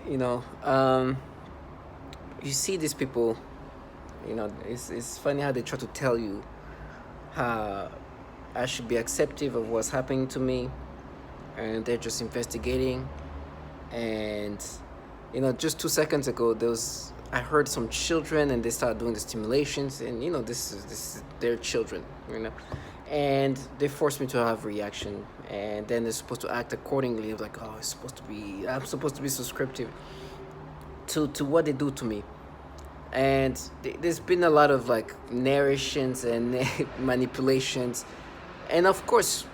you know, you see these people, it's funny how they try to tell you how I should be acceptive of what's happening to me, and they're just investigating. And, just 2 seconds ago, I heard some children and they started doing the stimulations, and, this is their children, and they forced me to have reaction, and then they're supposed to act accordingly. I was like, oh, I'm supposed to be subscriptive to what they do to me. And there's been a lot of like narrations and manipulations, and of course,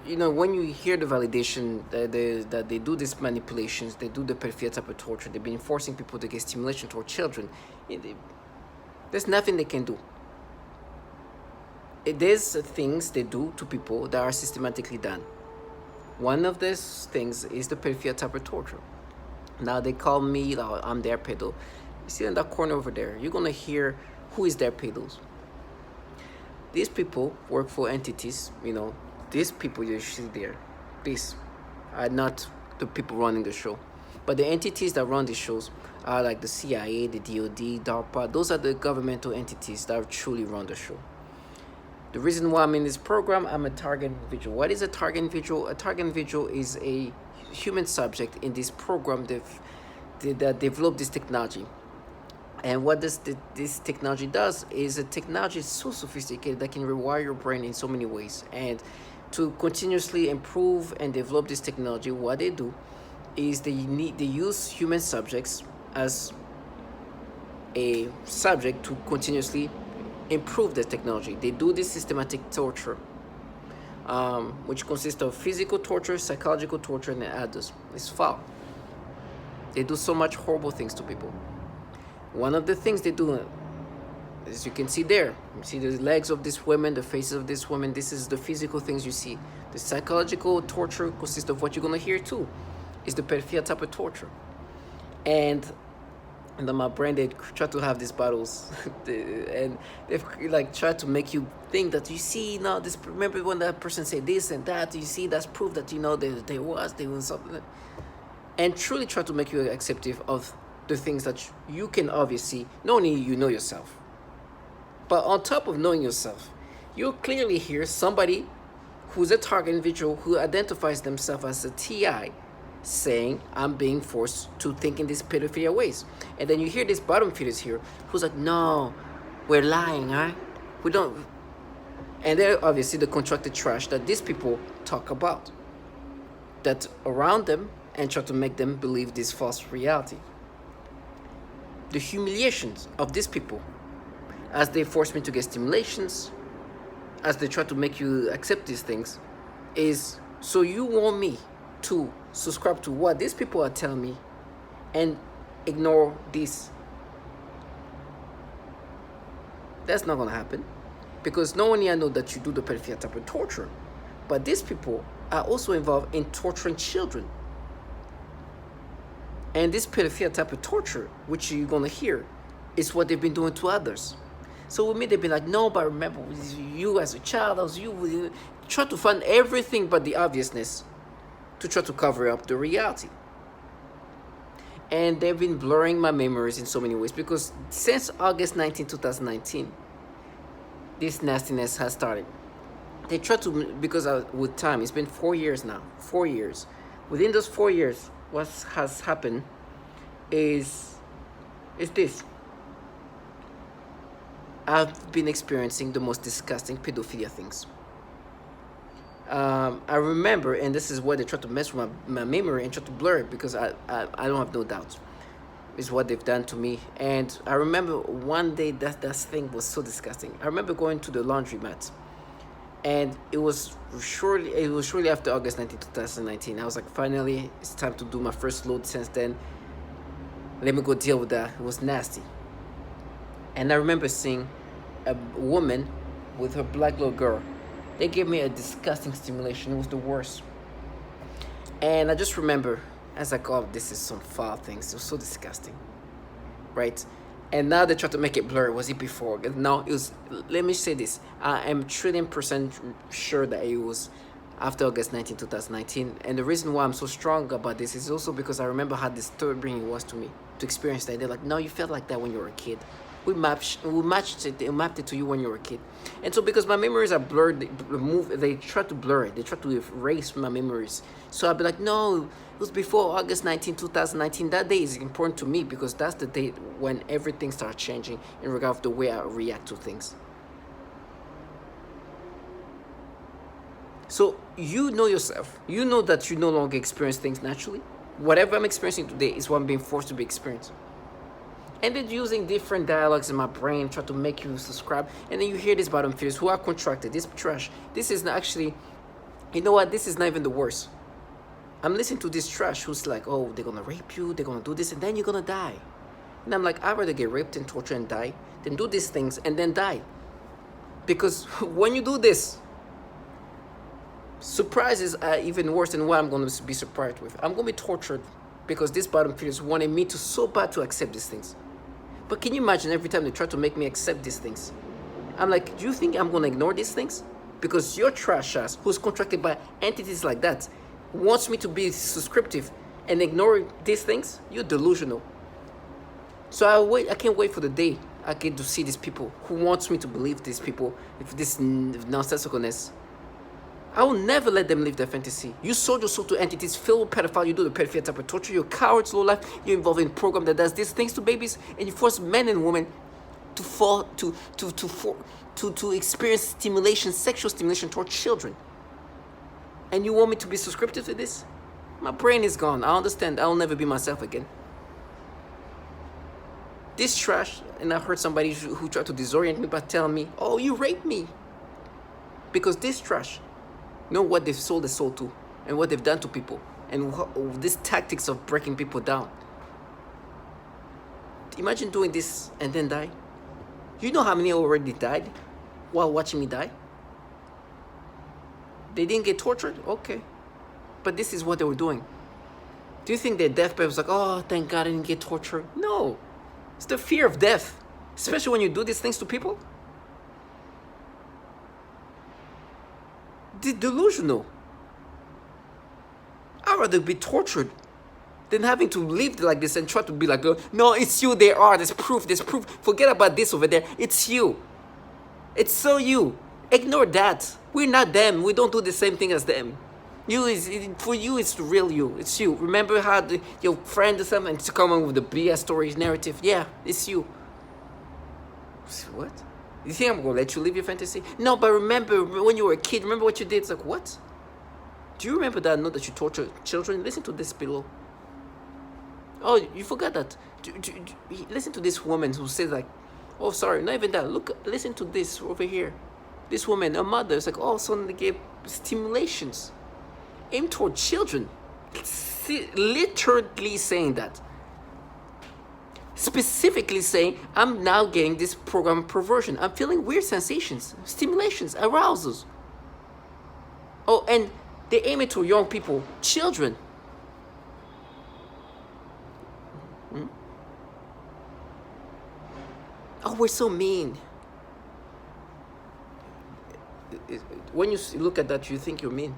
when you hear the validation that they do these manipulations, they do the pedophilia type of torture, they've been forcing people to get stimulation toward children, there's nothing they can do. There's things they do to people that are systematically done. One of these things is the pedophilia type of torture. Now they call me, I'm their pedo. You see in that corner over there, you're gonna hear who is their pedos. These people work for entities, these people you see there, these are not the people running the show. But the entities that run the shows are like the CIA, the DOD, DARPA. Those are the governmental entities that truly run the show. The reason why I'm in this program, I'm a target individual. What is a target individual? A target individual is a human subject in this program that developed this technology. And what this technology does is a technology so sophisticated that can rewire your brain in so many ways. And to continuously improve and develop this technology, what they do is they use human subjects as a subject to continuously improve the technology. They do this systematic torture, which consists of physical torture, psychological torture, and others. It's foul. They do so much horrible things to people. One of the things they do, as you can see there, you see the legs of this woman, the faces of this woman. This is the physical things you see. The psychological torture consists of what you're gonna hear too, is the pedophilia type of torture. And in my brain, they try to have these battles, and they've like tried to make you think that you see now this. Remember when that person said this and that? You see, that's proof that they was something, and truly try to make you acceptive of the things that you can obviously not only know yourself, but on top of knowing yourself, you clearly hear somebody who's a target individual who identifies themselves as a TI saying, I'm being forced to think in these pedophilia ways. And then you hear this bottom feeders here who's like, no, we're lying, right? We don't. And they're obviously the contracted trash that these people talk about, that around them, and try to make them believe this false reality. The humiliations of these people as they force me to get stimulations, as they try to make you accept these things, is so you want me to subscribe to what these people are telling me and ignore this. That's not gonna happen, because not only I know that you do the pedophilia type of torture, but these people are also involved in torturing children. And this pedophilia type of torture, which you're gonna hear, is what they've been doing to others. So with me, they've been like, no, but remember, you as a child, I was you. Try to find everything but the obviousness to try to cover up the reality. And they've been blurring my memories in so many ways, because since August 19, 2019, this nastiness has started. They try to, because with time, it's been 4 years now, 4 years. Within those 4 years, what has happened is this. I've been experiencing the most disgusting pedophilia things. I remember, and this is why they try to mess with my memory and try to blur it, because I don't have no doubts. It's what they've done to me. And I remember one day that thing was so disgusting. I remember going to the laundromat, and it was shortly after August 19, 2019. I was like, finally, it's time to do my first load. Since then, let me go deal with that. It was nasty. And I remember seeing a woman with her black little girl. They gave me a disgusting stimulation. It was the worst. And I just remember, as like, oh, this is some foul things. It was so disgusting, right? And now they try to make it blurry. Was it before? No, it was. Let me say this. I am 1,000,000% sure that it was after August 19, 2019. And the reason why I'm so strong about this is also because I remember how disturbing it was to me to experience that. They're like, no, you felt like that when you were a kid. We mapped it to you when you were a kid. And so because my memories are blurred, they try to blur it. They try to erase my memories. So I'll be like, no, it was before August 19, 2019. That day is important to me because that's the date when everything starts changing in regard to the way I react to things. So you know yourself. You know that you no longer experience things naturally. Whatever I'm experiencing today is what I'm being forced to be experiencing. And then using different dialogues in my brain try to make you subscribe. And then you hear these bottom feeders who are contracted, this trash. This is not actually, you know what? This is not even the worst. I'm listening to this trash who's like, oh, they're gonna rape you, they're gonna do this, and then you're gonna die. And I'm like, I'd rather get raped and tortured and die than do these things and then die. Because when you do this, surprises are even worse than what I'm going to be surprised with. I'm going to be tortured because these bottom feeders wanted me to so bad to accept these things. But can you imagine every time they try to make me accept these things? I'm like, do you think I'm going to ignore these things? Because your trash ass, who's contracted by entities like that, wants me to be subscriptive and ignore these things? You're delusional. So I can't wait for the day I get to see these people who wants me to believe these people, if this nonsensicalness. I will never let them live their fantasy. You sold your soul to entities filled with pedophiles. You do the pedophile type of torture. You're cowards, low life. You're involved in a program that does these things to babies, and you force men and women to fall to experience stimulation, sexual stimulation toward children. And you want me to be subscriptive to this? My brain is gone. I understand. I'll never be myself again. This trash, and I heard somebody who tried to disorient me by telling me, "Oh, you raped me," because this trash know what they've sold their soul to and what they've done to people and these tactics of breaking people down. Imagine doing this and then die. You know how many already died while watching me die? They didn't get tortured? Okay. But this is what they were doing. Do you think their deathbed was like, oh, thank God I didn't get tortured? No. It's the fear of death, especially when you do these things to people. Delusional. I'd rather be tortured than having to live like this and try to be like, no, it's you, they are, there's proof. Forget about this over there. It's you. It's so you. Ignore that. We're not them. We don't do the same thing as them. For you, it's the real you. It's you. Remember how your friend or something to come on with the BS stories narrative? Yeah, it's you. What? You think I'm going to let you live your fantasy? No, but remember when you were a kid, remember what you did? It's like, what? Do you remember that note that you torture children? Listen to this below. Oh, you forgot that. Listen to this woman who says like, oh, sorry, not even that. Look, listen to this over here. This woman, a mother, is like, oh, so they gave stimulations aimed toward children. Literally saying that. Specifically saying, I'm now getting this program perversion. I'm feeling weird sensations, stimulations, arousals. Oh, and they aim it to young people, children. Oh, we're so mean. When you look at that, you think you're mean.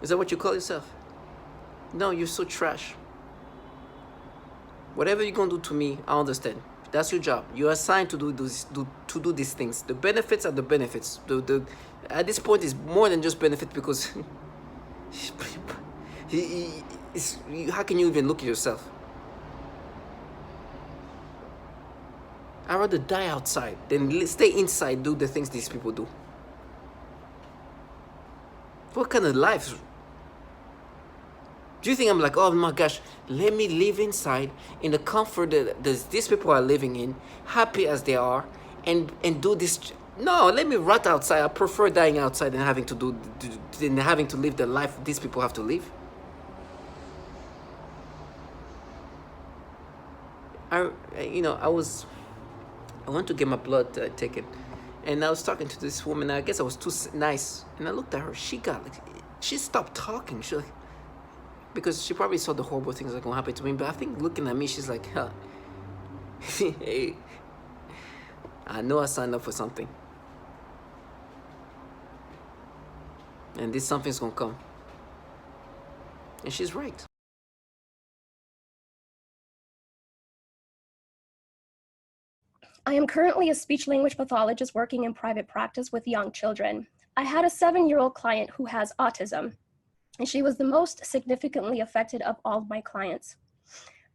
Is that what you call yourself? No, you're so trash. Whatever you're gonna do to me, I understand. That's your job. You're assigned to do these things. The benefits are the benefits. At this point, it's more than just benefit because how can you even look at yourself? I'd rather die outside than stay inside, do the things these people do. What kind of life? Do you think I'm like, oh my gosh, let me live inside in the comfort that these people are living in, happy as they are, and do this? No, let me rot outside. I prefer dying outside than having to live the life these people have to live. I went to get my blood taken, and I was talking to this woman. I guess I was too nice, and I looked at her. She stopped talking. She because she probably saw the horrible things that are gonna happen to me. But I think looking at me, she's like, huh. Hey, I know I signed up for something. And this something's gonna come. And she's right. I am currently a speech-language pathologist working in private practice with young children. I had a 7-year-old client who has autism, and she was the most significantly affected of all of my clients.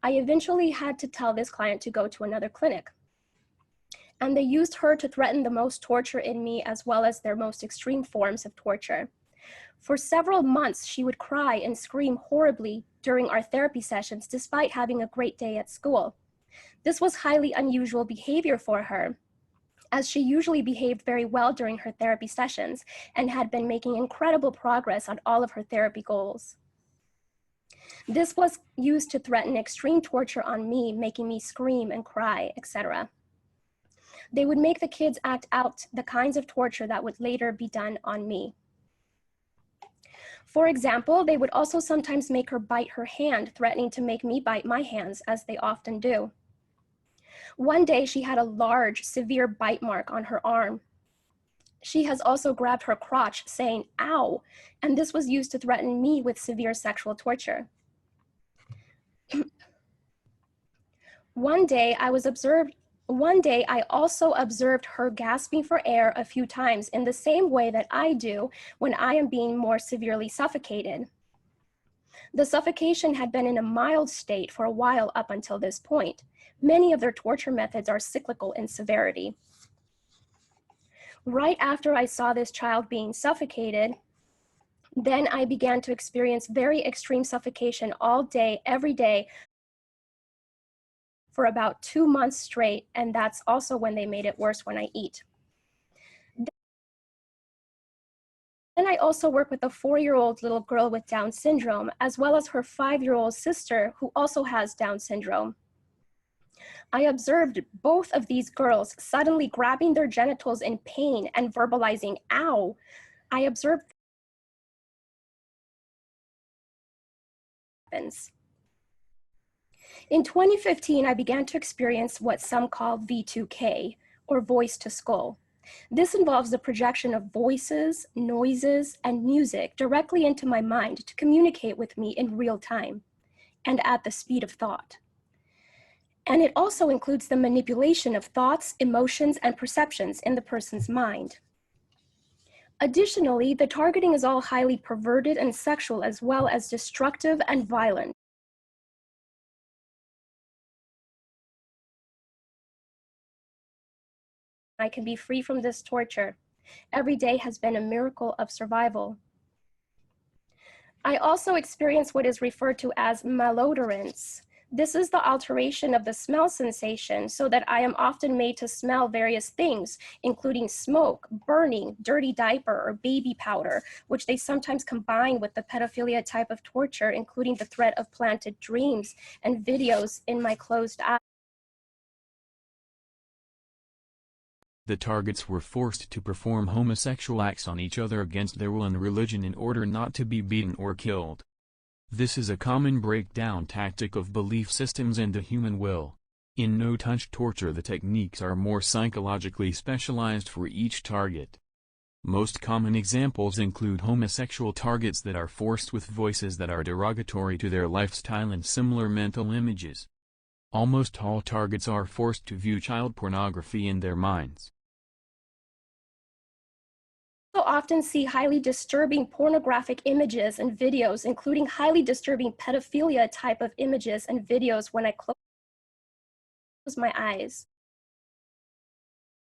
I eventually had to tell this client to go to another clinic. And they used her to threaten the most torture in me, as well as their most extreme forms of torture. For several months, she would cry and scream horribly during our therapy sessions, despite having a great day at school. This was highly unusual behavior for her, as she usually behaved very well during her therapy sessions and had been making incredible progress on all of her therapy goals. This was used to threaten extreme torture on me, making me scream and cry, etc. They would make the kids act out the kinds of torture that would later be done on me. For example, they would also sometimes make her bite her hand, threatening to make me bite my hands, as they often do. One day, she had a large, severe bite mark on her arm. She has also grabbed her crotch, saying, "Ow," and this was used to threaten me with severe sexual torture. One day, I also observed her gasping for air a few times in the same way that I do when I am being more severely suffocated. The suffocation had been in a mild state for a while up until this point. Many of their torture methods are cyclical in severity. Right after I saw this child being suffocated, then I began to experience very extreme suffocation all day, every day, for about 2 months straight, and that's also when they made it worse when I eat. Then I also work with a 4-year-old little girl with Down syndrome, as well as her 5-year-old sister who also has Down syndrome. I observed both of these girls suddenly grabbing their genitals in pain and verbalizing, "Ow." I observed happens. In 2015, I began to experience what some call V2K, or voice to skull. This involves the projection of voices, noises, and music directly into my mind to communicate with me in real time and at the speed of thought. And it also includes the manipulation of thoughts, emotions, and perceptions in the person's mind. Additionally, the targeting is all highly perverted and sexual, as well as destructive and violent. I can be free from this torture. Every day has been a miracle of survival. I also experience what is referred to as malodorance. This is the alteration of the smell sensation, so that I am often made to smell various things, including smoke, burning, dirty diaper, or baby powder, which they sometimes combine with the pedophilia type of torture, including the threat of planted dreams and videos in my closed eyes. The targets were forced to perform homosexual acts on each other against their will and religion in order not to be beaten or killed. This is a common breakdown tactic of belief systems and the human will. In no-touch torture, the techniques are more psychologically specialized for each target. Most common examples include homosexual targets that are forced with voices that are derogatory to their lifestyle and similar mental images. Almost all targets are forced to view child pornography in their minds. Often see highly disturbing pornographic images and videos, including highly disturbing pedophilia type of images and videos when I close my eyes.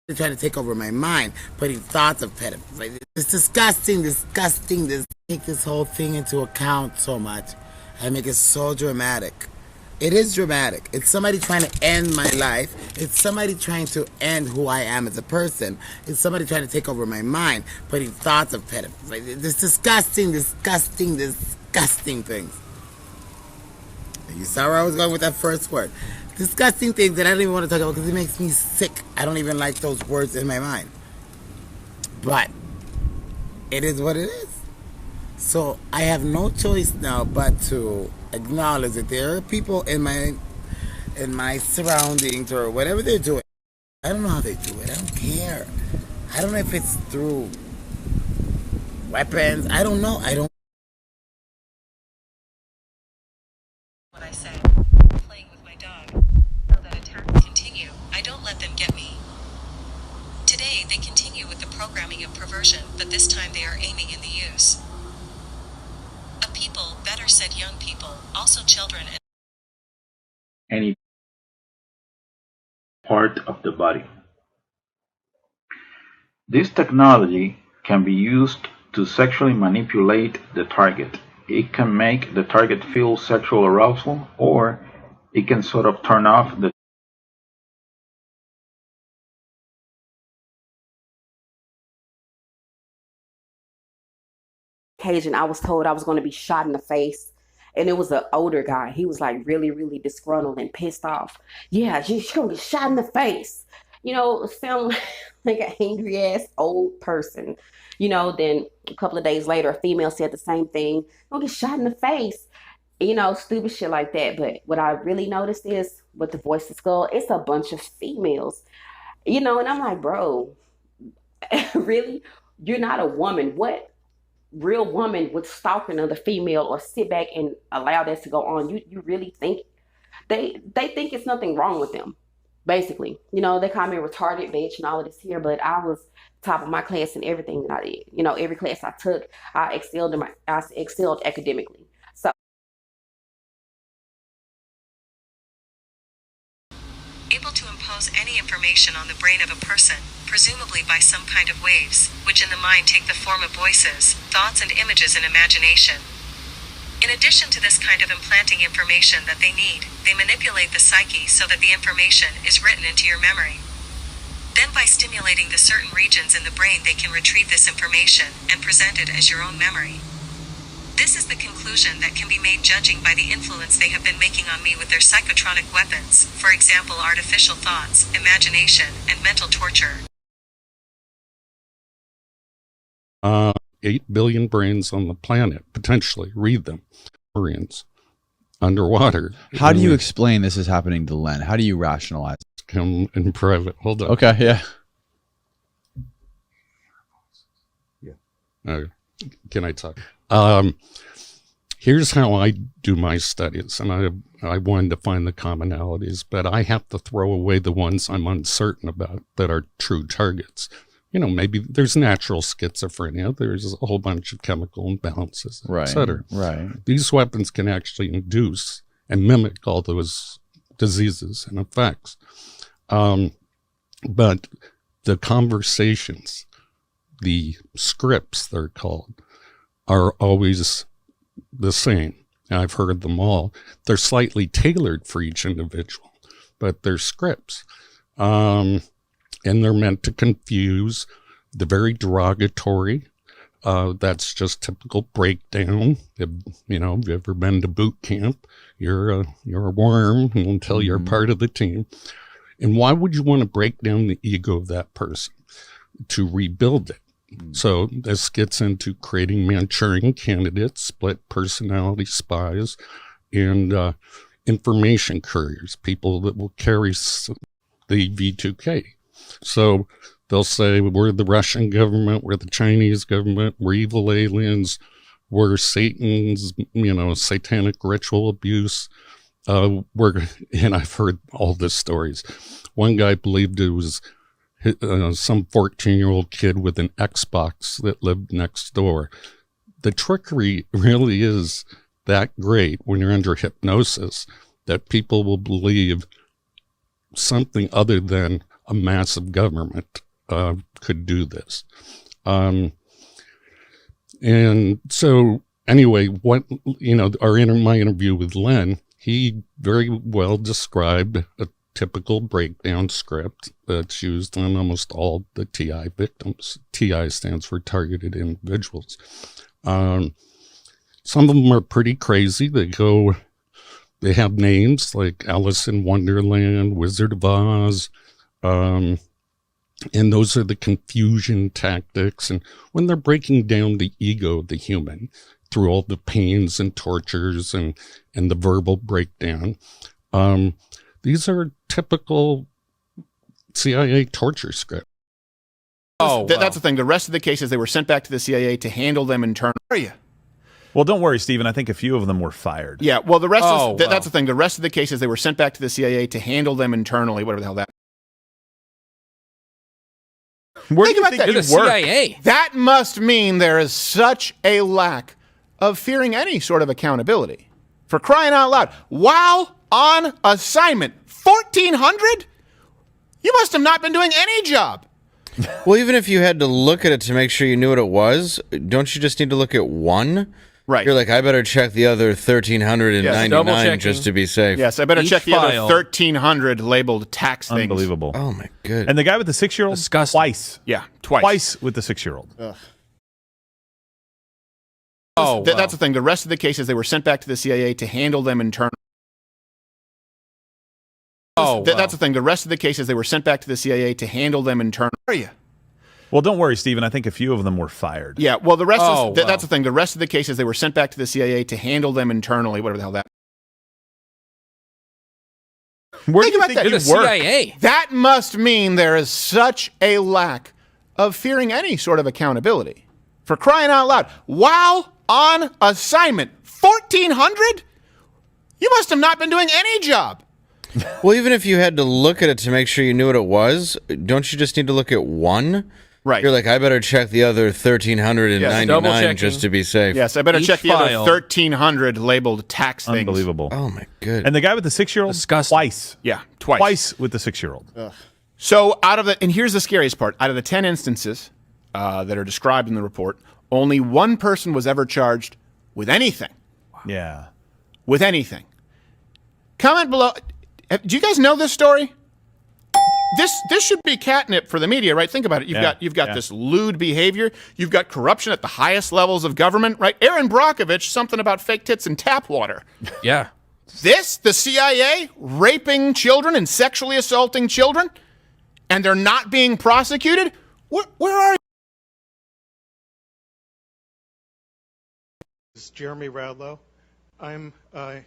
They're trying to take over my mind, putting thoughts of pedophilia. It's disgusting. Take this whole thing into account so much. I make it so dramatic. It is dramatic. It's somebody trying to end my life. It's somebody trying to end who I am as a person. It's somebody trying to take over my mind, putting thoughts of pedophilia. This disgusting things. You saw where I was going with that first word. Disgusting things that I don't even want to talk about because it makes me sick. I don't even like those words in my mind. But it is what it is. So I have no choice now but to acknowledge that there are people in my surroundings or whatever they're doing. I don't know how they do it. I don't care. I don't know if it's through weapons. I don't know. I don't. What I say. Playing with my dog. So that attacks continue. I don't let them get me. Today they continue with the programming of perversion, but this time they are aiming in the use. A people, better said young people, also children and any part of the body. This technology can be used to sexually manipulate the target. It can make the target feel sexual arousal, or it can sort of turn off the occasion, I was told I was going to be shot in the face. And it was an older guy. He was like really, really disgruntled and pissed off. Yeah, she's going to get shot in the face. Sound like an angry ass old person. Then a couple of days later, a female said the same thing. Don't get shot in the face. Stupid shit like that. But what I really noticed is with the Voice of Skull, it's a bunch of females. And I'm like, bro, really? You're not a woman. What real woman would stalk another female or sit back and allow this to go on? You really think they think it's nothing wrong with them? Basically, they call me a retarded bitch and all of this here, but I was top of my class in everything that I did. Every class I took, I excelled academically. So able to impose any information on the brain of a person, presumably by some kind of waves, which in the mind take the form of voices, thoughts and images and imagination. In addition to this kind of implanting information that they need, they manipulate the psyche so that the information is written into your memory. Then by stimulating the certain regions in the brain they can retrieve this information and present it as your own memory. This is the conclusion that can be made judging by the influence they have been making on me with their psychotronic weapons, for example artificial thoughts, imagination, and mental torture. 8 billion brains on the planet, potentially. Read them. Marines. Underwater. How do you explain this is happening to Len? How do you rationalize it? Come in private. Hold on. Okay, yeah. Can I talk? Here's how I do my studies, and I wanted to find the commonalities, but I have to throw away the ones I'm uncertain about that are true targets. Maybe there's natural schizophrenia, there's a whole bunch of chemical imbalances, right, etc. Right. These weapons can actually induce and mimic all those diseases and effects. But the conversations, the scripts they're called, are always the same. I've heard them all. They're slightly tailored for each individual, but they're scripts. And they're meant to confuse the very derogatory. That's just typical breakdown. If you've ever been to boot camp, you're a worm until you're part of the team. And why would you want to break down the ego of that person? To rebuild it. So this gets into creating Manchurian candidates, split personality spies, and information couriers, people that will carry the V2K. So they'll say, we're the Russian government, we're the Chinese government, we're evil aliens, we're Satan's, satanic ritual abuse. And I've heard all the stories. One guy believed it was some 14-year-old kid with an Xbox that lived next door. The trickery really is that great when you're under hypnosis that people will believe something other than a massive government could do this. And so anyway, my interview with Len, he very well described a typical breakdown script that's used on almost all the TI victims. TI stands for targeted individuals. Some of them are pretty crazy. They have names like Alice in Wonderland, Wizard of Oz, and those are the confusion tactics. And when they're breaking down the ego of the human through all the pains and tortures and the verbal breakdown, these are typical CIA torture scripts. That's the thing. The rest of the cases, they were sent back to the CIA to handle them internally. Where are you? Well, don't worry, Stephen. I think a few of them were fired. Yeah, well, that's the thing. The rest of the cases, they were sent back to the CIA to handle them internally, whatever the hell that. Where do you think you work? CIA. That must mean there is such a lack of fearing any sort of accountability. For crying out loud, while on assignment, 1,400? You must have not been doing any job. Well, even if you had to look at it to make sure you knew what it was, don't you just need to look at one? Right. You're like, I better check the other 1,399 just to be safe. Yes, I better check the other 1,300 labeled tax things. Unbelievable. Oh, my goodness. And the guy with the 6-year-old? Disgusting. Twice. Yeah, twice. Twice with the 6-year-old. That's the thing. The rest of the cases, they were sent back to the CIA to handle them internally. That's the thing. The rest of the cases, they were sent back to the CIA to handle them internally. Where are you? Well, don't worry, Stephen. I think a few of them were fired. Yeah, well, that's the thing. The rest of the cases, they were sent back to the CIA to handle them internally, whatever the hell that. Where do you think you work? CIA. That must mean there is such a lack of fearing any sort of accountability. For crying out loud, while on assignment, 1,400? You must have not been doing any job. Well, even if you had to look at it to make sure you knew what it was, don't you just need to look at one? Right. You're like, I better check the other 1,399 just to be safe. Yes, I better check the other 1,300 labeled tax things. Unbelievable. Oh, my goodness. And the guy with the 6-year-old? Disgusting. Twice. Yeah, twice. Twice with the 6-year-old. So and here's the scariest part. Out of the 10 instances that are described in the report, only one person was ever charged with anything. Yeah. With anything. Comment below. Do you guys know this story? This should be catnip for the media, right? Think about it. You've got this lewd behavior. You've got corruption at the highest levels of government, right? Aaron Brockovich, something about fake tits and tap water. Yeah. The CIA, raping children and sexually assaulting children, and they're not being prosecuted? Where are you? This is Jeremy Radlow. I'm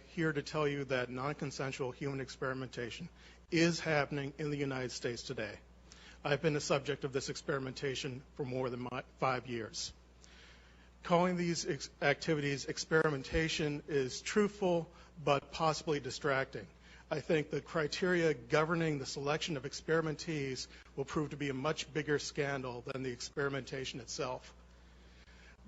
here to tell you that non-consensual human experimentation is happening in the United States today. I've been the subject of this experimentation for more than 5 years. Calling these activities experimentation is truthful but possibly distracting. I think the criteria governing the selection of experimentees will prove to be a much bigger scandal than the experimentation itself.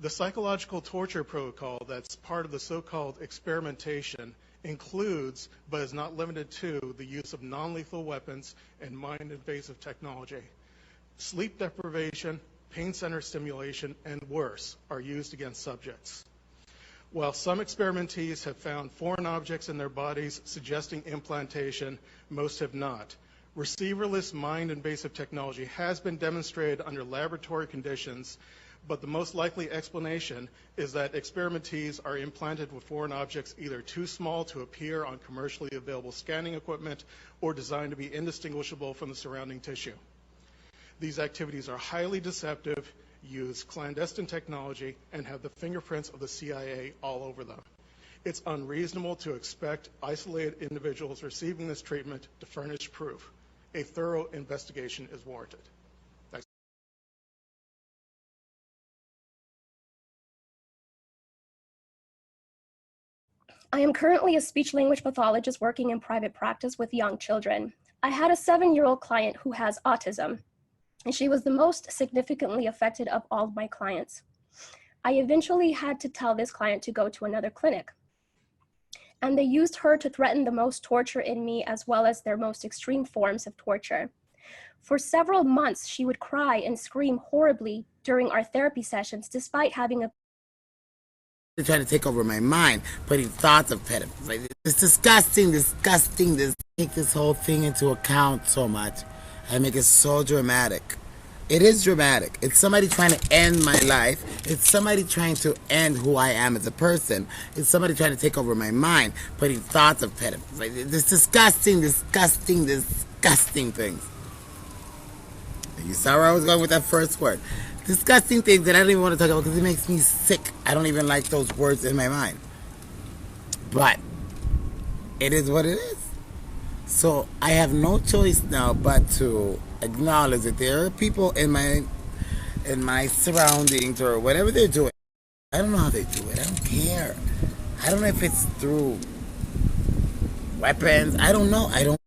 The psychological torture protocol that's part of the so-called experimentation includes, but is not limited to, the use of non-lethal weapons and mind-invasive technology. Sleep deprivation, pain center stimulation, and worse are used against subjects. While some experimentees have found foreign objects in their bodies suggesting implantation, most have not. Receiverless mind-invasive technology has been demonstrated under laboratory conditions, but the most likely explanation is that experimentees are implanted with foreign objects either too small to appear on commercially available scanning equipment or designed to be indistinguishable from the surrounding tissue. These activities are highly deceptive, use clandestine technology, and have the fingerprints of the CIA all over them. It's unreasonable to expect isolated individuals receiving this treatment to furnish proof. A thorough investigation is warranted. I am currently a speech-language pathologist working in private practice with young children. I had a 7-year-old client who has autism, and she was the most significantly affected of all of my clients. I eventually had to tell this client to go to another clinic, and they used her to threaten the most torture in me as well as their most extreme forms of torture. For several months, she would cry and scream horribly during our therapy sessions despite having a They're trying to take over my mind, putting thoughts of pedophilia. It's disgusting. Take this whole thing into account so much. I make it so dramatic. It is dramatic. It's somebody trying to end my life. It's somebody trying to end who I am as a person. It's somebody trying to take over my mind, putting thoughts of pedophilia. It's disgusting things. You saw where I was going with that first word. Disgusting things that I don't even want to talk about because it makes me sick. I don't even like those words in my mind. But it is what it is. So I have no choice now but to acknowledge that there are people in my in my surroundings or whatever they're doing. I don't know how they do it. I don't care. I don't know if it's through weapons. I don't know. I don't